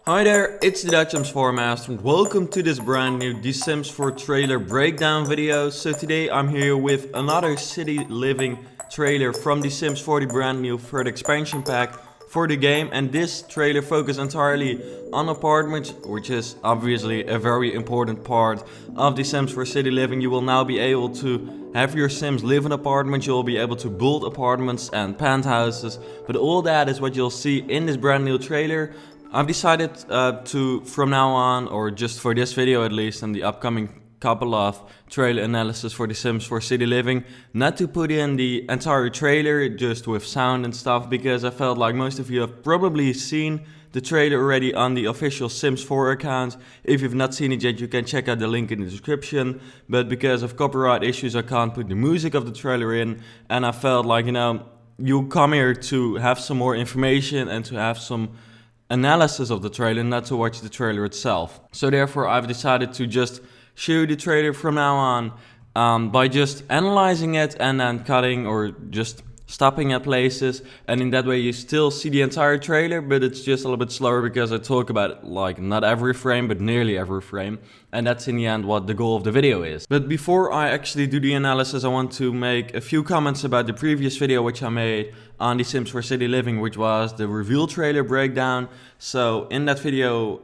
Hi there, it's the Dutch Sims 4 Master and welcome to this brand new The Sims 4 trailer breakdown video. So today I'm here with another city living trailer from The Sims 4, the brand new third expansion pack for the game. And this trailer focuses entirely on apartments, which is obviously a very important part of The Sims 4 city living. You will now be able to have your Sims live in apartments, you'll be able to build apartments and penthouses, but all that is what you'll see in this brand new trailer. I've decided to, from now on, or just for this video at least, and the upcoming couple of trailer analysis for The Sims 4 City Living, not to put in the entire trailer just with sound and stuff, because I felt like most of you have probably seen the trailer already on the official Sims 4 account. If you've not seen it yet, you can check out the link in the description, but because of copyright issues I can't put the music of the trailer in, and I felt like, you come here to have some more information and to have some analysis of the trailer, not to watch the trailer itself. So therefore I've decided to just show you the trailer from now on by just analyzing it and then cutting or just stopping at places, and in that way you still see the entire trailer, but it's just a little bit slower because I talk about it like not every frame but nearly every frame, and that's in the end what the goal of the video is. But before I actually do the analysis, I want to make a few comments about the previous video which I made on The Sims 4 City Living, which was the reveal trailer breakdown. So in that video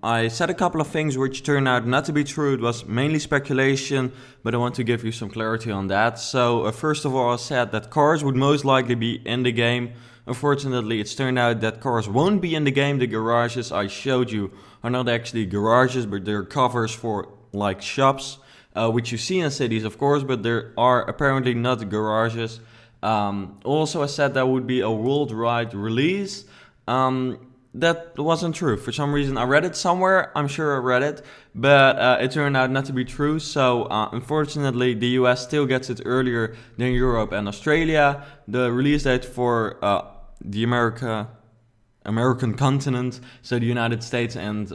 I said a couple of things which turned out not to be true. It was mainly speculation, but I want to give you some clarity on that. So first of all, I said that cars would most likely be in the game. Unfortunately, it's turned out that cars won't be in the game. The garages I showed you are not actually garages, but they're covers for like shops, which you see in cities of course, but there are apparently not garages. Also, I said that would be a worldwide release. That wasn't true. For some reason, I read it somewhere. I'm sure I read it, but it turned out not to be true. So unfortunately, the US still gets it earlier than Europe and Australia. The release date for the American continent, so the United States and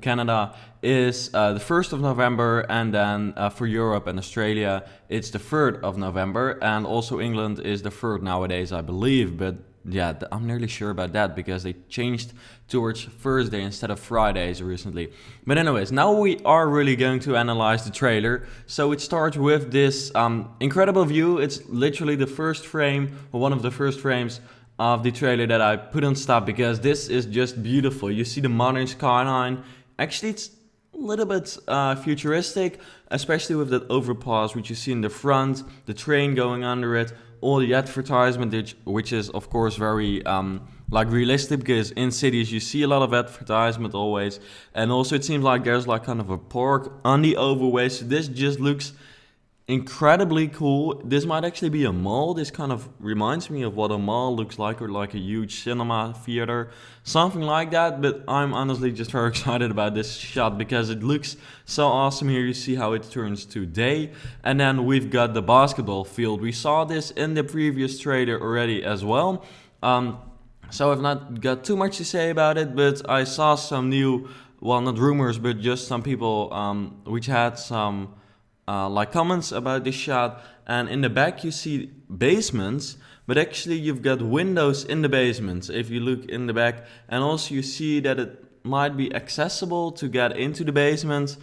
Canada, is the 1st of November, and then for Europe and Australia it's the 3rd of November, and also England is the 3rd nowadays, I believe, but yeah, I'm nearly sure about that because they changed towards Thursday instead of Fridays recently. But anyways, now we are really going to analyze the trailer. So it starts with this incredible view. It's literally the first frame, or one of the first frames of the trailer that I put on stop because this is just beautiful. You see the modern skyline. Actually, it's a little bit futuristic, especially with that overpass which you see in the front, the train going under it, all the advertisement, which is of course very like realistic, because in cities you see a lot of advertisement always, and also it seems like there's like kind of a park on the overway. So this just looks incredibly cool. This might actually be a mall. This kind of reminds me of what a mall looks like, or like a huge cinema theater, something like that. But I'm honestly just very excited about this shot because it looks so awesome. Here you see how it turns to day, and then we've got the basketball field. We saw this in the previous trailer already as well, so I've not got too much to say about it, but I saw some new, well, not rumors, but just some people which had some like comments about this shot. And in the back you see basements, but actually you've got windows in the basements if you look in the back, and also you see that it might be accessible to get into the basement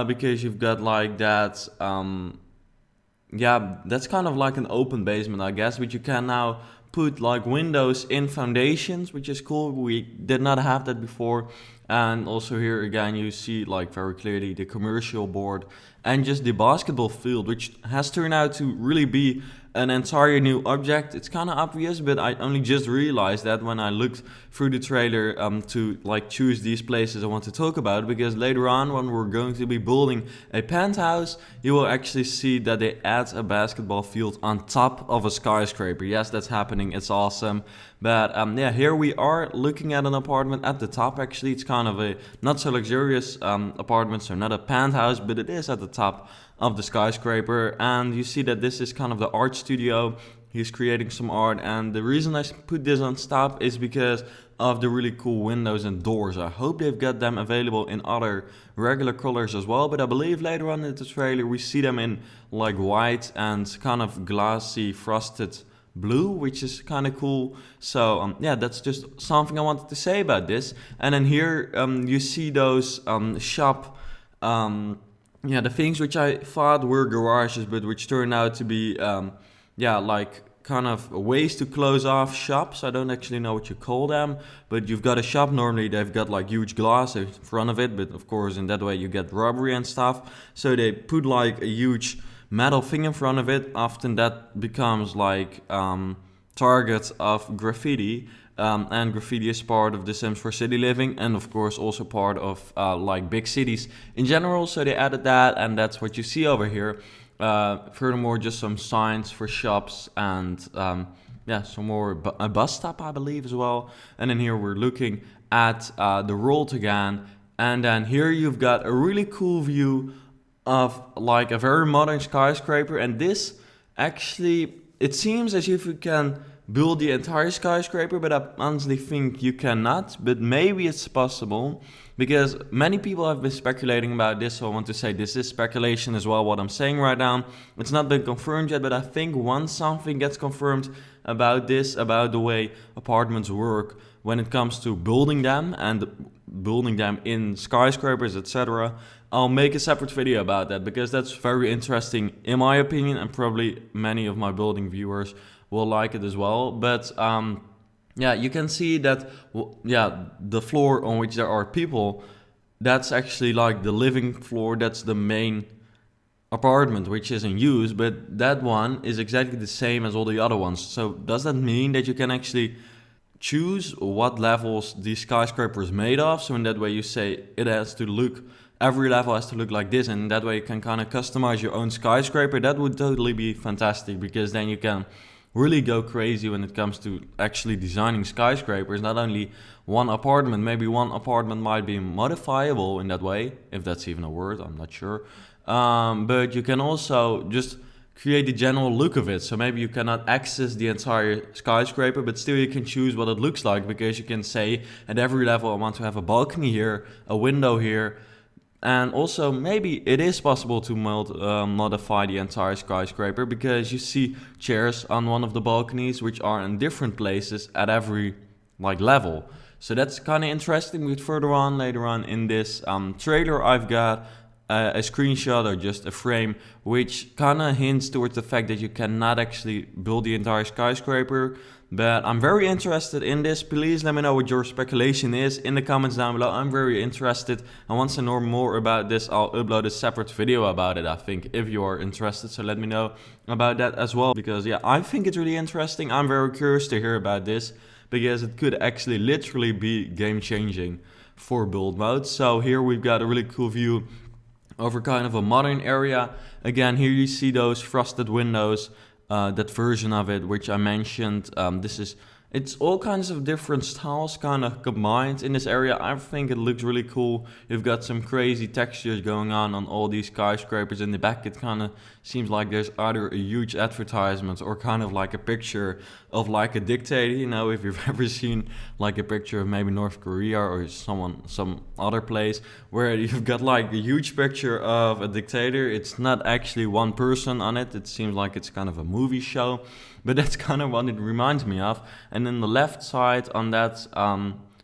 because you've got like that yeah, that's kind of like an open basement, I guess, but you can now put like windows in foundations, which is cool. We did not have that before. And also here again you see like very clearly the commercial board and just the basketball field, which has turned out to really be an entire new object. It's kind of obvious, but I only just realized that when I looked through the trailer to like choose these places I want to talk about, because later on when we're going to be building a penthouse, you will actually see that they add a basketball field on top of a skyscraper. Yes, that's happening. It's awesome. But yeah, here we are looking at an apartment at the top. Actually, it's kind of a not so luxurious apartment, so not a penthouse, but it is at the top of the skyscraper. And you see that this is kind of the art studio. He's creating some art, and the reason I put this on stop is because of the really cool windows and doors. I hope they've got them available in other regular colors as well, but I believe later on in the trailer we see them in like white and kind of glassy frosted blue, which is kind of cool. So yeah, that's just something I wanted to say about this. And then here you see those shop, yeah, the things which I thought were garages, but which turned out to be yeah, like kind of ways to close off shops. I don't actually know what you call them, but you've got a shop, normally they've got like huge glass in front of it, but of course in that way you get robbery and stuff. So they put like a huge metal thing in front of it. Often that becomes like target of graffiti. And graffiti is part of The Sims 4 City Living, and of course also part of like big cities in general. So they added that, and that's what you see over here. Furthermore, just some signs for shops and yeah, some more a bus stop, I believe, as well. And then here we're looking at the world again, and then here you've got a really cool view of like a very modern skyscraper. And this actually, it seems as if you can build the entire skyscraper, but I honestly think you cannot, but maybe it's possible, because many people have been speculating about this. So I want to say this is speculation as well, what I'm saying right now. It's not been confirmed yet, but I think once something gets confirmed about this, about the way apartments work when it comes to building them and building them in skyscrapers, etc., I'll make a separate video about that, because that's very interesting in my opinion, and probably many of my building viewers will like it as well. But yeah, you can see that, yeah, the floor on which there are people, that's actually like the living floor, that's the main apartment which is in use, but that one is exactly the same as all the other ones. So does that mean that you can actually choose what levels the skyscraper is made of? So in that way you say it has to look, every level has to look like this, and that way you can kind of customize your own skyscraper. That would totally be fantastic, because then you can really go crazy when it comes to actually designing skyscrapers. Not only one apartment, maybe one apartment might be modifiable in that way, if that's even a word, I'm not sure. But you can also just create the general look of it. So maybe you cannot access the entire skyscraper, but still you can choose what it looks like, because you can say at every level I want to have a balcony here, a window here. And also maybe it is possible to modify the entire skyscraper, because you see chairs on one of the balconies which are in different places at every like level. So that's kind of interesting. But further on, later on in this trailer, I've got a screenshot or just a frame which kind of hints towards the fact that you cannot actually build the entire skyscraper. But I'm very interested in this. Please let me know what your speculation is in the comments down below. I'm very interested, and once I know more about this, I'll upload a separate video about it, I think, if you are interested. So let me know about that as well, because yeah, I think it's really interesting. I'm very curious to hear about this, because it could actually literally be game changing for build mode. So here we've got a really cool view over kind of a modern area. Again, here you see those frosted windows, that version of it which I mentioned. It's all kinds of different styles kind of combined in this area. I think it looks really cool. You've got some crazy textures going on all these skyscrapers. In the back it kind of seems like there's either a huge advertisement or kind of like a picture of like a dictator, you know, if you've ever seen like a picture of maybe North Korea or some other place where you've got like a huge picture of a dictator. It's not actually one person on it. It seems like it's kind of a movie show. But that's kind of what it reminds me of. And then the left side on that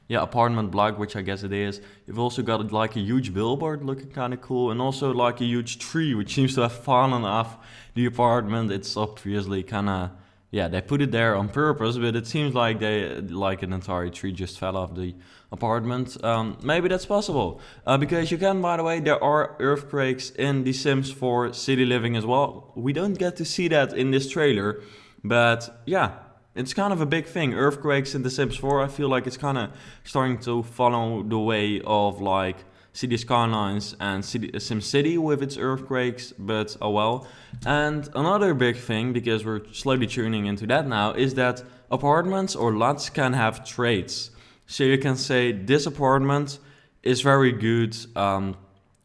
apartment block, which I guess it is, you've also got like a huge billboard looking kind of cool, and also like a huge tree which seems to have fallen off the apartment. It's obviously kind of, yeah, they put it there on purpose, but it seems like an entire tree just fell off the apartment. Maybe that's possible, because you can, by the way, there are earthquakes in The Sims 4 City Living as well. We don't get to see that in this trailer, but yeah, it's kind of a big thing. Earthquakes in The Sims 4, I feel like it's kind of starting to follow the way of like City Skylines and SimCity with its earthquakes, but oh well. And another big thing, because we're slowly tuning into that now, is that apartments or lots can have traits. So you can say this apartment is very good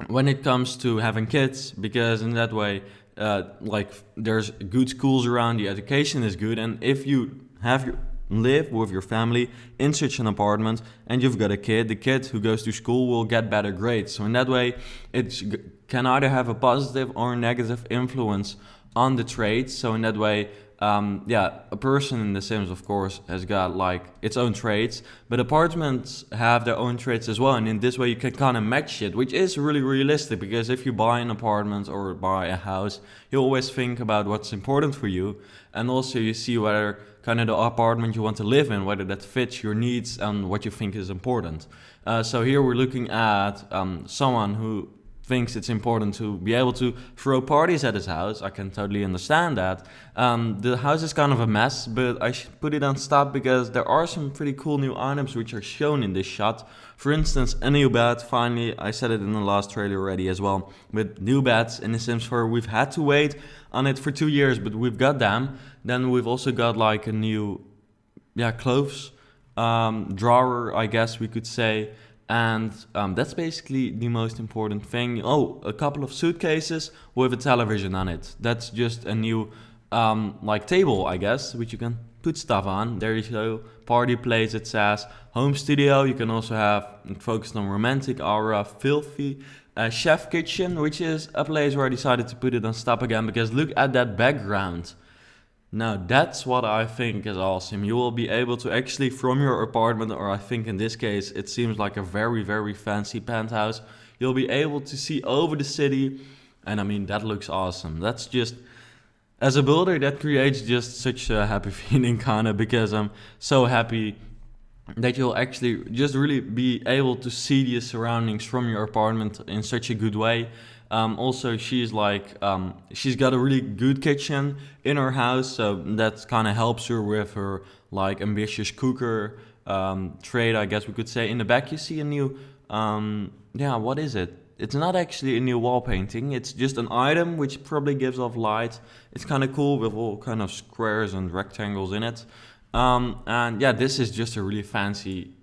when it comes to having kids, because in that way, like there's good schools around, the education is good, and if you live with your family in such an apartment and you've got a kid, the kid who goes to school will get better grades. So in that way, it can either have a positive or negative influence on the traits. So in that way, yeah, a person in The Sims, of course, has got like its own traits, but apartments have their own traits as well. And in this way, you can kind of match it, which is really realistic, because if you buy an apartment or buy a house, you always think about what's important for you, and also you see whether kind of the apartment you want to live in, whether that fits your needs and what you think is important. So here we're looking at someone who thinks it's important to be able to throw parties at his house. I can totally understand that. The house is kind of a mess, but I should put it on stop because there are some pretty cool new items which are shown in this shot. For instance, a new bed. Finally, I said it in the last trailer already as well. With new beds in The Sims 4, we've had to wait on it for 2 years, but we've got them. Then we've also got like a new, clothes drawer, I guess we could say. And that's basically the most important thing. Oh, a couple of suitcases with a television on it. That's just a new like table, I guess, which you can put stuff on. There you go. Party place, it says. Home studio. You can also have focused on romantic aura, filthy. Chef kitchen, which is a place where I decided to put it on stop again, because look at that background. Now that's what I think is awesome. You will be able to actually, from your apartment, or I think in this case it seems like a very, very fancy penthouse, you'll be able to see over the city. And I mean, that looks awesome. That's just, as a builder, that creates just such a happy feeling, kind of, because I'm so happy that you'll actually just really be able to see the surroundings from your apartment in such a good way. Also, she's got a really good kitchen in her house, so that kind of helps her with her like ambitious cooker trade, I guess we could say. In the back, you see a new, what is it? It's not actually a new wall painting. It's just an item which probably gives off light. It's kind of cool with all kind of squares and rectangles in it. And yeah, this is just a really fancy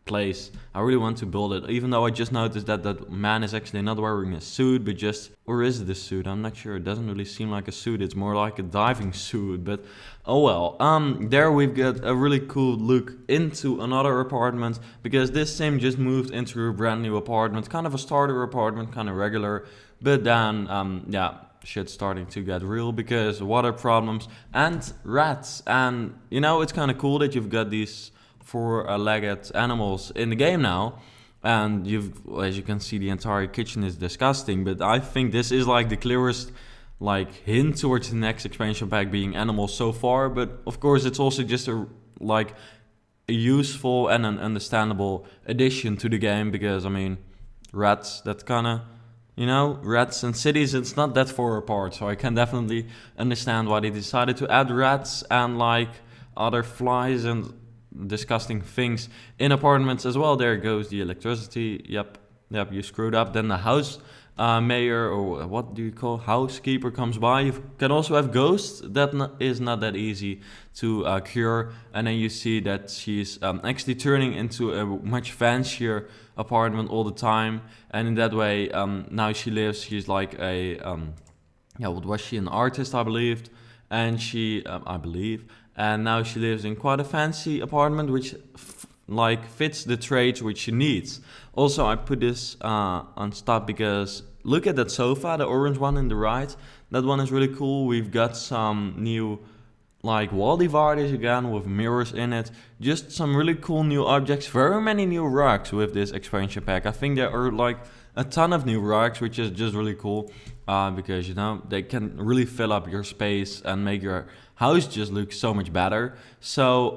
place. I really want to build it, even though I just noticed that that man is actually not wearing a suit, but just, or is it a suit? I'm not sure. It doesn't really seem like a suit. It's more like a diving suit, but oh well. There we've got a really cool look into another apartment, because this sim just moved into a brand new apartment, kind of a starter apartment, kind of regular, but then shit's starting to get real because water problems and rats. And you know, it's kind of cool that you've got these four-legged animals in the game now, and as you can see, the entire kitchen is disgusting, but I think this is like the clearest like hint towards the next expansion pack being animals so far. But of course, it's also just a useful and an understandable addition to the game, because I mean, rats, that kind of, rats and cities, it's not that far apart, so I can definitely understand why they decided to add rats and like other flies and disgusting things in apartments as well. There goes the electricity. Yep, you screwed up. Then the house mayor, or what do you call, housekeeper, comes by. You can also have ghosts. That is not that easy to cure. And then you see that she's actually turning into a much fancier apartment all the time. And in that way, now she's like a what was she, an artist, I believed, and and now she lives in quite a fancy apartment, which fits the traits which she needs. Also, I put this on stop because look at that sofa, the orange one in the right. That one is really cool. We've got some new wall dividers again with mirrors in it. Just some really cool new objects. Very many new rugs with this expansion pack. I think there are a ton of new rugs, which is just really cool, because they can really fill up your space and make your house just looks so much better. So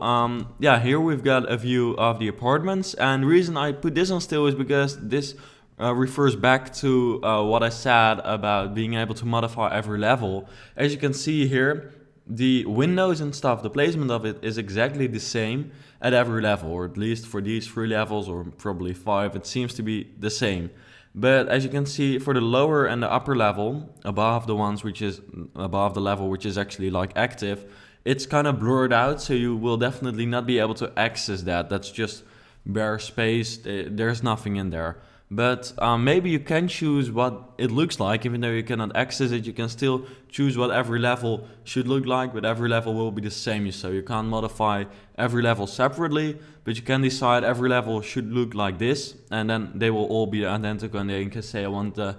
here we've got a view of the apartments, and the reason I put this on still is because this refers back to what I said about being able to modify every level. As you can see here, the windows and stuff, the placement of it is exactly the same at every level, or at least for these 3 levels, or probably 5, it seems to be the same. But as you can see, for the lower and the upper level, above the ones which is above the level which is actually active, it's kind of blurred out, so you will definitely not be able to access that. That's just bare space. There's nothing in there. But maybe you can choose what it looks like. Even though you cannot access it, you can still choose what every level should look like, but every level will be the same. So you can't modify every level separately, but you can decide every level should look like this, and then they will all be identical, and then you can say I want the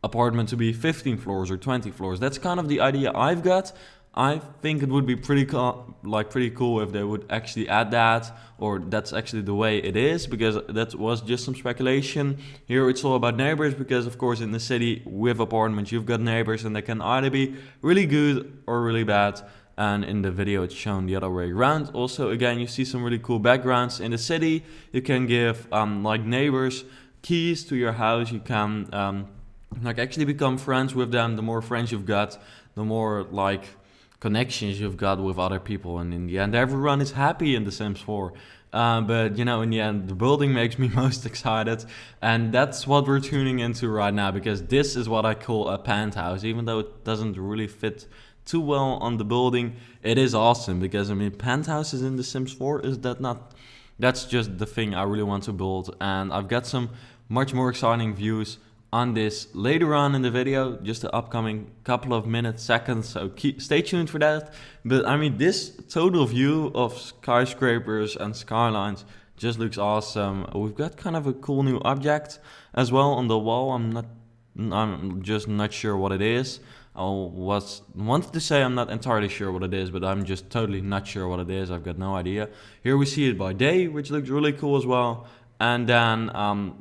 apartment to be 15 floors or 20 floors. That's kind of the idea I've got. I think it would be pretty cool if they would actually add that, or that's actually the way it is, because that was just some speculation. Here it's all about neighbors, because of course in the city with apartments you've got neighbors and they can either be really good or really bad. And in the video it's shown the other way around. Also, again, you see some really cool backgrounds. In the city you can give like neighbors keys to your house. You can like actually become friends with them. The more friends you've got, the more like connections you've got with other people, and in the end everyone is happy in The Sims 4. But you know, in the end the building makes me most excited, and that's what we're tuning into right now, because this is what I call a penthouse. Even though it doesn't really fit too well on the building, it is awesome, because I mean, penthouses in The Sims 4, is that not, that's just the thing I really want to build. And I've got some much more exciting views on this later on in the video, just the upcoming couple of minutes, seconds, so stay tuned for that. But I mean, this total view of skyscrapers and skylines just looks awesome. We've got kind of a cool new object as well on the wall. I'm just not sure what it is. Wanted to say I'm not entirely sure what it is, but I'm just totally not sure what it is. I've got no idea. Here we see it by day, which looks really cool as well. And then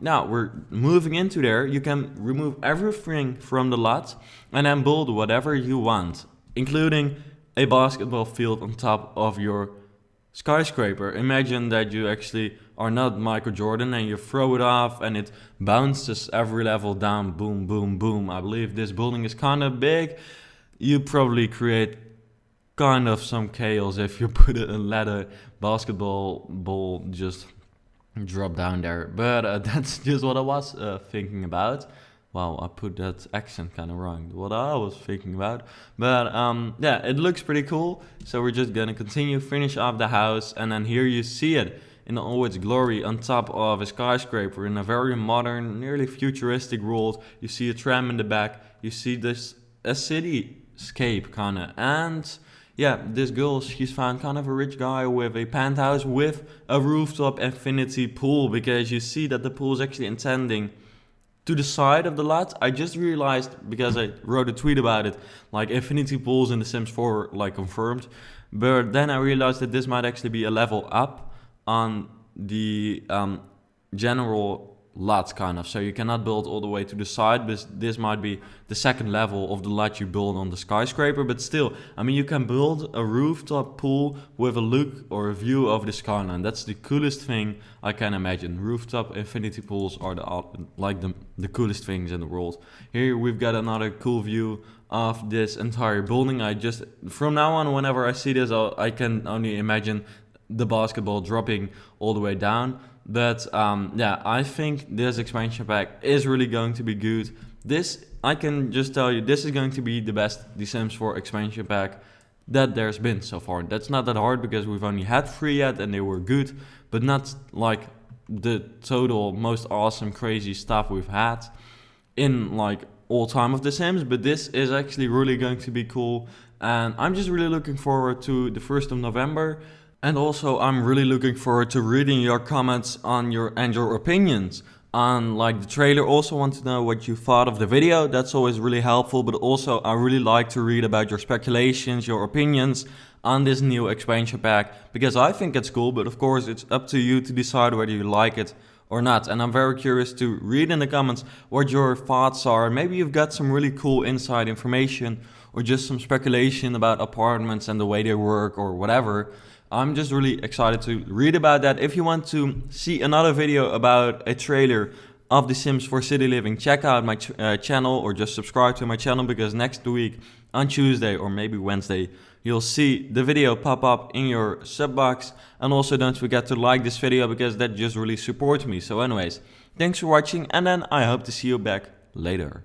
now we're moving into there. You can remove everything from the lot and then build whatever you want, including a basketball field on top of your skyscraper. Imagine that you actually are not Michael Jordan and you throw it off and it bounces every level down, boom, boom, boom. I believe this building is kind of big. You probably create kind of some chaos if you put a ladder basketball ball just drop down there, but that's just what I was thinking about. Wow, I put that accent kind of wrong, what I was thinking about. But yeah, it looks pretty cool. So we're just gonna continue, finish off the house, and then here you see it in all its glory on top of a skyscraper in a very modern, nearly futuristic world. You see a tram in the back, you see this a cityscape kind of, and yeah, this girl, she's found kind of a rich guy with a penthouse with a rooftop infinity pool, because you see that the pool is actually intending to the side of the lot. I just realized, because I wrote a tweet about it, like infinity pools in The Sims 4 like confirmed, but then I realized that this might actually be a level up on the general lot kind of, so you cannot build all the way to the side, but this might be the second level of the lot you build on the skyscraper. But still, I mean, you can build a rooftop pool with a look or a view of the skyline. That's the coolest thing I can imagine. Rooftop infinity pools are the coolest things in the world. Here we've got another cool view of this entire building. I just, from now on, whenever I see this, I can only imagine the basketball dropping all the way down. But yeah, I think this expansion pack is really going to be good. This, I can just tell you, this is going to be the best The Sims 4 expansion pack that there's been so far. That's not that hard, because we've only had 3 yet and they were good, but not like the total most awesome crazy stuff we've had in like all time of The Sims. But this is actually really going to be cool, and I'm just really looking forward to the 1st of November. And also, I'm really looking forward to reading your comments on your opinions on like the trailer. Also want to know what you thought of the video. That's always really helpful. But also, I really like to read about your speculations, your opinions on this new expansion pack, because I think it's cool. But of course, it's up to you to decide whether you like it or not. And I'm very curious to read in the comments what your thoughts are. Maybe you've got some really cool inside information, or just some speculation about apartments and the way they work, or whatever. I'm just really excited to read about that. If you want to see another video about a trailer of The Sims 4 City Living, check out my channel, or just subscribe to my channel, because next week on Tuesday or maybe Wednesday, you'll see the video pop up in your sub box. And also don't forget to like this video, because that just really supports me. So anyways, thanks for watching, and then I hope to see you back later.